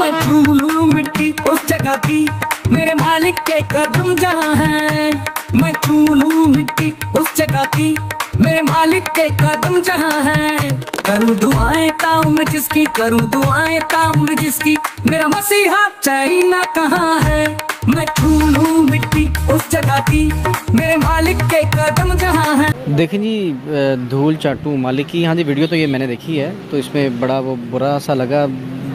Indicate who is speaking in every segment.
Speaker 1: मैं छू लूं मिट्टी उस जगह की, मेरे मालिक के कदम जहाँ हैं। मैं छू लूं मिट्टी उस जगह की, मेरे मालिक के कदम जहाँ हैं। करूँ दुआएं ताउम्र जिसकी, करूँ दुआएं ताउम्र जिसकी, मेरा मसीहा चाइना कहाँ है। मैं छू लूं मिट्टी उस जगह की, मेरे मालिक के कदम जहाँ हैं।
Speaker 2: देखें जी, धूल चाटू मालिक की, हाँ जी वीडियो तो ये मैंने देखी है, तो इसमें बड़ा वो बुरा सा लगा,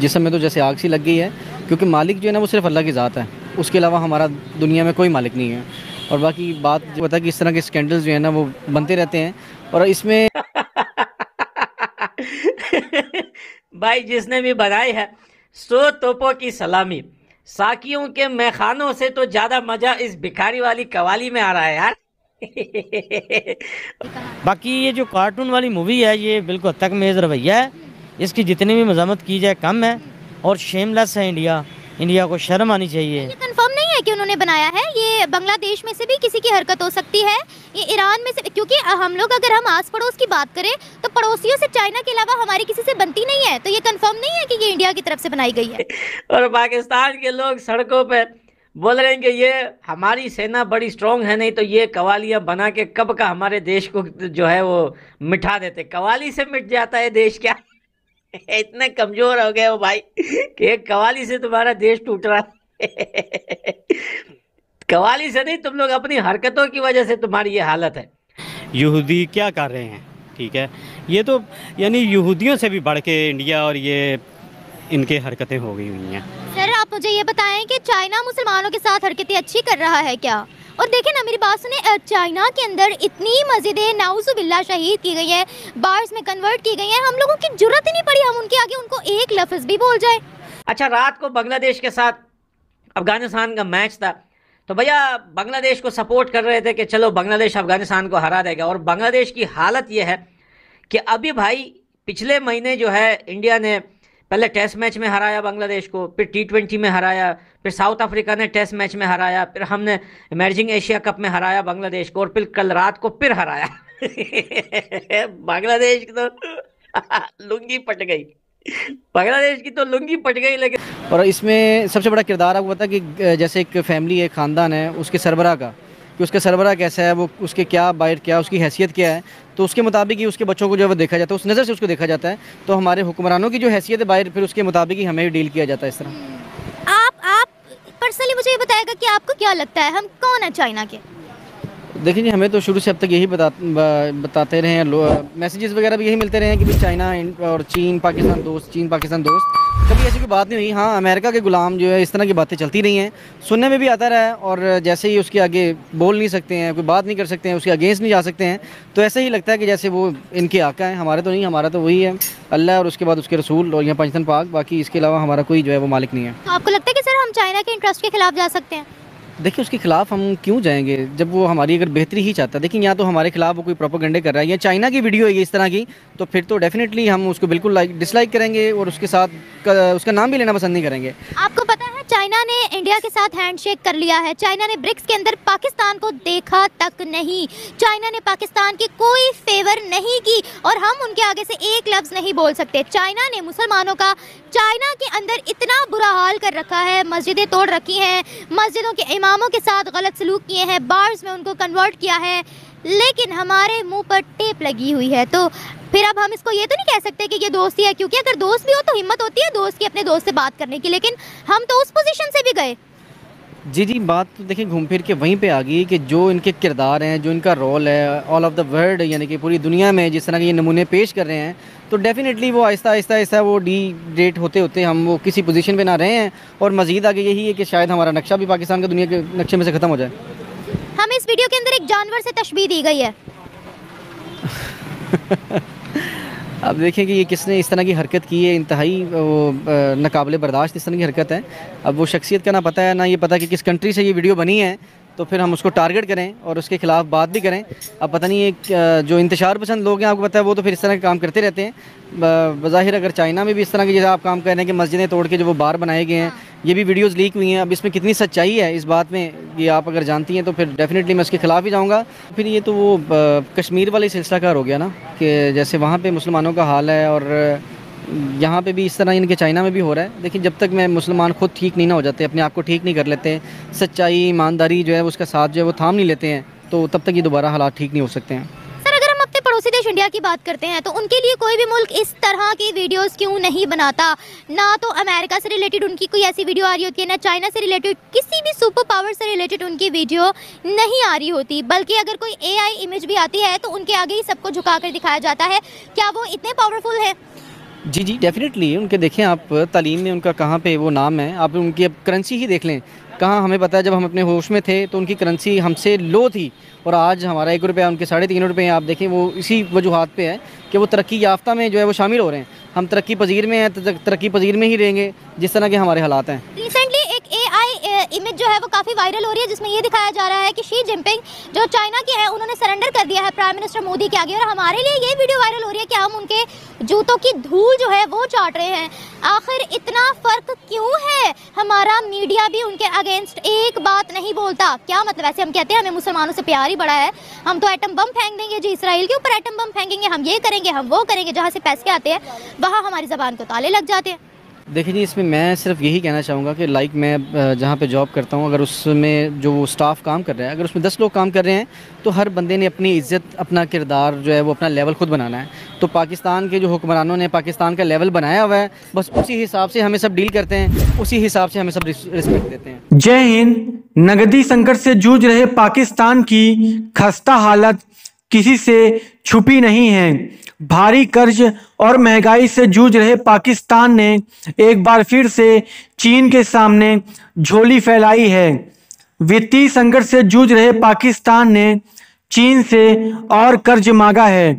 Speaker 2: जिसम में तो जैसे आग सी लग गई है, क्योंकि मालिक जो है ना वो सिर्फ अल्लाह की ज़ात है, उसके अलावा हमारा दुनिया में कोई मालिक नहीं है। और बाकी बात जो पता है कि इस तरह के स्कैंडल्स जो है ना वो बनते रहते हैं, और इसमें
Speaker 3: भाई जिसने भी बनाई है सो तोपों की सलामी। साकियों के मैखानों से तो ज्यादा मजा इस भिखारी वाली कवाली में आ रहा है यार।
Speaker 4: बाकी ये जो कार्टून वाली मूवी है ये बिल्कुल तकमेज़ रवैया है, इसकी जितनी भी मज़म्मत की जाए कम है, और शेमलेस है इंडिया को शर्म आनी चाहिए।
Speaker 5: ये कंफर्म नहीं है कि उन्होंने बनाया है, ये बांग्लादेश में से भी किसी की हरकत हो सकती है, ये ईरान में से, क्योंकि हम लोग अगर हम आस पड़ोस की बात करें तो पड़ोसियों से चाइना के अलावा हमारी किसी से बनती नहीं है, तो ये कंफर्म नहीं है कि ये इंडिया की तरफ से बनाई गई है।
Speaker 3: और पाकिस्तान के लोग सड़कों पे बोल रहे हैं कि ये हमारी सेना बड़ी स्ट्रांग है, नहीं तो ये कवालियां बना के कब का हमारे देश को जो है वो मिटा देते। कवाली से मिट जाता है देश क्या? इतने कमजोर हो गए हो भाई कि एक कवाली से तुम्हारा देश टूट रहा है। कवाली से नहीं, तुम लोग अपनी हरकतों की वजह से तुम्हारी ये हालत है।
Speaker 6: यहूदी क्या कर रहे हैं, ठीक है, ये तो यानी यहूदियों से भी बढ़ के इंडिया और ये इनके हरकतें हो गई हुई हैं।
Speaker 5: सर आप मुझे ये बताएं कि चाइना मुसलमानों के साथ हरकतें अच्छी कर रहा है क्या? और देखें ना, मेरी बात सुने, चाइना के अंदर इतनी मस्जिदें नाउजुबिल्लाह शहीद की गई है, बार्स में कन्वर्ट की गई है, हम लोगों की जरूरत ही नहीं पड़ी हम उनके आगे उनको एक लफ्ज भी बोल जाए।
Speaker 3: अच्छा, रात को बांग्लादेश के साथ अफगानिस्तान का मैच था, तो भैया बांग्लादेश को सपोर्ट कर रहे थे कि चलो बांग्लादेश अफगानिस्तान को हरा देगा। और बांग्लादेश की हालत यह है कि अभी भाई पिछले महीने जो है इंडिया ने पहले टेस्ट मैच में हराया बांग्लादेश को, फिर T20 में हराया, फिर साउथ अफ्रीका ने टेस्ट मैच में हराया, फिर हमने इमर्जिंग एशिया कप में हराया बांग्लादेश को, और फिर कल रात को फिर हराया। बांग्लादेश की तो लुंगी पट गई, बांग्लादेश की तो लुंगी पट गई। लेकिन
Speaker 2: और इसमें सबसे बड़ा किरदार आपको पता है कि जैसे एक फैमिली है, ख़ानदान है, उसके सरबराह का, कि उसका सरबराह कैसा है, वो उसके क्या बाइट क्या, उसकी हैसियत क्या है, तो उसके मुताबिक ही उसके बच्चों को जो है वो देखा जाता है, उस नज़र से उसको देखा जाता है। तो हमारे हुक्मरानों की जो हैसियत है बाहर, फिर उसके मुताबिक ही हमें डील किया जाता है इस तरह।
Speaker 5: आप पर्सनली मुझे ये बताएगा कि आपको क्या लगता है हम कौन है चाइना के?
Speaker 2: देखिए जी, हमें तो शुरू से अब तक यही बताते रहे हैं, मैसेजेस वगैरह भी यही मिलते रहे हैं कि भाई चाइना और चीन पाकिस्तान दोस्त, चीन पाकिस्तान दोस्त, कभी ऐसी कोई बात नहीं हुई। हाँ, अमेरिका के गुलाम जो है, इस तरह की बातें चलती रही हैं, सुनने में भी आता रहा है, और जैसे ही उसके आगे बोल नहीं सकते हैं, कोई बात नहीं कर सकते हैं, उसके अगेंस्ट नहीं जा सकते हैं, तो ऐसे ही लगता है कि जैसे वो इनके आका हैं। हमारे तो नहीं, हमारा तो वही है अल्लाह और उसके बाद उसके रसूल और यहाँ पाकिस्तान पाक, बाकी इसके अलावा हमारा कोई जो है वो मालिक नहीं है।
Speaker 5: तो आपको लगता है कि सर हम चाइना के इंटरेस्ट के खिलाफ जा सकते हैं?
Speaker 2: देखिए, उसके खिलाफ हम क्यों जाएंगे जब वो हमारी अगर बेहतरी ही चाहता है। देखिए, यहाँ तो हमारे खिलाफ वो कोई प्रोपेगेंडे कर रहा है, या चाइना की वीडियो है ये इस तरह की, तो फिर तो डेफिनेटली हम उसको बिल्कुल डिसलाइक करेंगे, और उसके साथ उसका नाम भी लेना पसंद नहीं करेंगे।
Speaker 5: आपको पता है चाइना ने इंडिया के साथ हैंडशेक कर लिया है, चाइना ने ब्रिक्स के अंदर पाकिस्तान को देखा तक नहीं, चाइना ने पाकिस्तान की कोई फेवर नहीं की, और हम उनके आगे से एक लफ्ज़ नहीं बोल सकते। चाइना ने मुसलमानों का चाइना के अंदर इतना बुरा हाल कर रखा है, मस्जिदें तोड़ रखी हैं, मस्जिदों के इमामों के साथ गलत सलूक किए हैं, बार्स में उनको कन्वर्ट किया है, लेकिन हमारे मुंह पर टेप लगी हुई है। तो फिर अब हम इसको ये तो नहीं कह सकते कि ये दोस्ती है, क्योंकि अगर दोस्त भी हो तो हिम्मत होती है दोस्त की अपने दोस्त से बात करने की, लेकिन हम तो उस पोजीशन से भी गए।
Speaker 2: जी, बात तो देखिए घूम फिर के वहीं पे आ गई कि जो इनके किरदार हैं, जो इनका रोल है ऑल ऑफ द वर्ल्ड, यानी कि पूरी दुनिया में जिस तरह के ये नमूने पेश कर रहे हैं, तो डेफिनेटली वो आहिस्ता आहिस्ता वो डीग्रेड होते होते हम वो किसी पोजीशन पे ना रहे हैं, और मज़ीद आगे यही है कि शायद हमारा नक्शा भी पाकिस्तान का दुनिया के नक्शे में से ख़त्म हो जाए।
Speaker 5: हमें इस वीडियो के अंदर एक जानवर से तशबीह दी गई है।
Speaker 2: अब देखें कि ये किसने इस तरह की हरकत की है, इंतहाई वो नाकाबिले बर्दाश्त इस तरह की हरकत है। अब वो शख्सियत का ना पता है, ना ये पता कि किस कंट्री से ये वीडियो बनी है, तो फिर हम उसको टारगेट करें और उसके ख़िलाफ़ बात भी करें। अब पता नहीं है जो इंतशार पसंद लोग हैं, आपको पता है, वो तो फिर इस तरह के काम करते रहते हैं। बज़ाहिर अगर चाइना में भी इस तरह के जैसे आप काम कर रहे हैं कि मस्जिदें तोड़ के जो वो बार बनाए गए हैं, ये भी वीडियोज़ लीक हुई हैं। अब इसमें कितनी सच्चाई है इस बात में, ये आप अगर जानती हैं तो फिर डेफिनेटली मैं उसके ख़िलाफ़ ही जाऊँगा। फिर ये तो वो कश्मीर वाले सिलसिला कार हो गया ना, कि जैसे वहाँ पर मुसलमानों का हाल है, और यहाँ पे भी इस तरह इनके चाइना में भी हो रहा है। देखिए जब तक मैं मुसलमान खुद ठीक नहीं ना हो जाते, अपने आप को ठीक नहीं कर लेते, सच्चाई ईमानदारी जो है उसका साथ जो है वो थाम नहीं लेते हैं, तो तब तक ये दोबारा हालात ठीक नहीं हो सकते हैं।
Speaker 5: सर अगर हम अपने पड़ोसी देश इंडिया की बात करते हैं तो उनके लिए कोई भी मुल्क इस तरह की वीडियोस क्यों नहीं बनाता? ना तो अमेरिका से रिलेटेड उनकी कोई ऐसी वीडियो आ रही होती है, ना चाइना से रिलेटेड, किसी भी सुपर पावर से रिलेटेड उनकी वीडियो नहीं आ रही होती, बल्कि अगर कोई AI इमेज भी आती है तो उनके आगे ही सबको झुका कर दिखाया जाता है। क्या वो इतने पावरफुल है?
Speaker 2: जी जी डेफिनेटली। उनके देखें आप तालीम में उनका कहाँ पे वो नाम है, आप उनकी अब करेंसी ही देख लें। कहाँ हमें पता है जब हम अपने होश में थे तो उनकी करेंसी हमसे लो थी, और आज हमारा 1 रुपया उनके 3.5 रुपये आप देखें, वो इसी वजूहात पे है कि वो तरक्की याफ्ता में जो है वो शामिल हो रहे हैं। हम तरक्की पजीर में हैं, तरक्की पजीर में ही रहेंगे जिस तरह के हमारे हालात हैं।
Speaker 5: रिसेंटली एक AI इमेज जो है वो काफ़ी वायरल हो रही है, जिसमें ये दिखाया जा रहा है कि शी जिनपिंग जो चाइना के हैं उन्होंने सरेंडर कर दिया है प्राइम मिनिस्टर मोदी के आगे, और हमारे लिए ये वीडियो वायरल हो रही है कि हम उनके जूतों की धूल जो है वो चाट रहे हैं। आखिर इतना फ़र्क क्यों है? हमारा मीडिया भी उनके अगेंस्ट एक बात नहीं बोलता। क्या मतलब? ऐसे हम कहते हैं हमें मुसलमानों से प्यार ही बड़ा है, हम तो एटम बम फेंक देंगे जी, इसराइल के ऊपर एटम बम फेंकेंगे, हम ये करेंगे, हम वो करेंगे, जहाँ से पैसे आते हैं वहाँ हमारी ज़बान को ताले लग जाते हैं।
Speaker 2: देखिए जी, इसमें मैं सिर्फ यही कहना चाहूँगा कि लाइक मैं जहाँ पे जॉब करता हूँ, अगर उसमें जो स्टाफ काम कर रहा है, अगर उसमें 10 लोग काम कर रहे हैं तो हर बंदे ने अपनी इज़्ज़त, अपना किरदार जो है वो अपना लेवल खुद बनाना है। तो पाकिस्तान के जो हुक्मरानों ने पाकिस्तान का लेवल बनाया हुआ है, बस उसी हिसाब से हमें सब डील करते हैं, उसी हिसाब से हमें सब रिस्पेक्ट देते हैं।
Speaker 7: जय हिंद। नगदी संकट से जूझ रहे पाकिस्तान की खस्ता हालत किसी से छुपी नहीं है। भारी कर्ज और महंगाई से जूझ रहे पाकिस्तान ने एक बार फिर से चीन के सामने झोली फैलाई है। वित्तीय संकट से जूझ रहे पाकिस्तान ने चीन से और कर्ज मांगा है।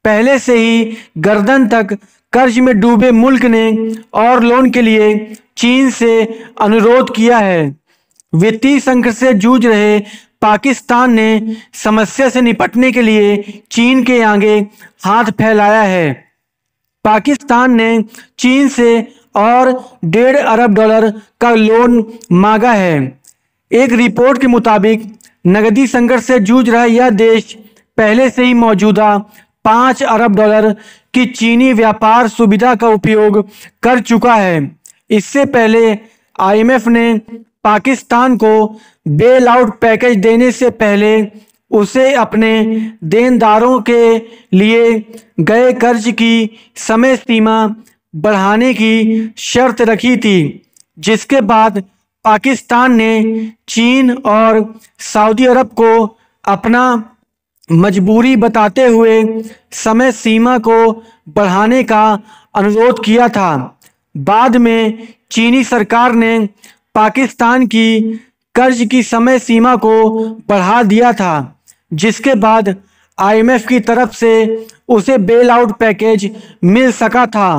Speaker 7: पहले से ही गर्दन तक कर्ज में डूबे मुल्क ने और लोन के लिए चीन से अनुरोध किया है। वित्तीय संकट से जूझ रहे पाकिस्तान ने समस्या से निपटने के लिए चीन के आगे हाथ फैलाया है। पाकिस्तान ने चीन से और $1.5 अरब का लोन मांगा है। एक रिपोर्ट के मुताबिक नगदी संकट से जूझ रहा यह देश पहले से ही मौजूदा $5 अरब की चीनी व्यापार सुविधा का उपयोग कर चुका है। इससे पहले IMF ने पाकिस्तान को बेल आउट पैकेज देने से पहले उसे अपने देनदारों के लिए गए कर्ज की समय सीमा बढ़ाने की शर्त रखी थी, जिसके बाद पाकिस्तान ने चीन और सऊदी अरब को अपना मजबूरी बताते हुए समय सीमा को बढ़ाने का अनुरोध किया था। बाद में चीनी सरकार ने पाकिस्तान की कर्ज की समय सीमा को बढ़ा दिया था, जिसके बाद IMF की तरफ से उसे बेल आउट पैकेज मिल सका था।